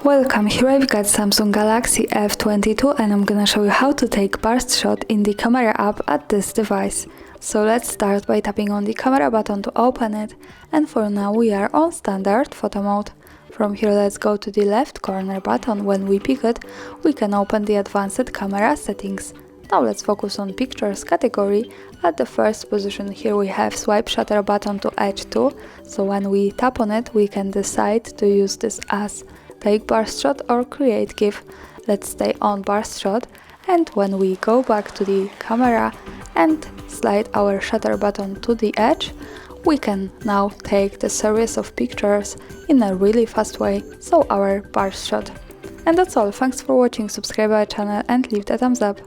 Welcome, here I've got Samsung Galaxy F22 and I'm gonna show you how to take burst shot in the camera app at this device. So let's start by tapping on the camera button to open it, and for now we are on standard photo mode. From here let's go to the left corner button. When we pick it, we can open the advanced camera settings. Now let's focus on pictures category. At the first position here we have swipe shutter button to edge 2, so when we tap on it we can decide to use this as take burst shot or create GIF. Let's stay on burst shot, and when we go back to the camera and slide our shutter button to the edge, we can now take the series of pictures in a really fast way, so our burst shot. And that's all, thanks for watching, subscribe our channel and leave the thumbs up.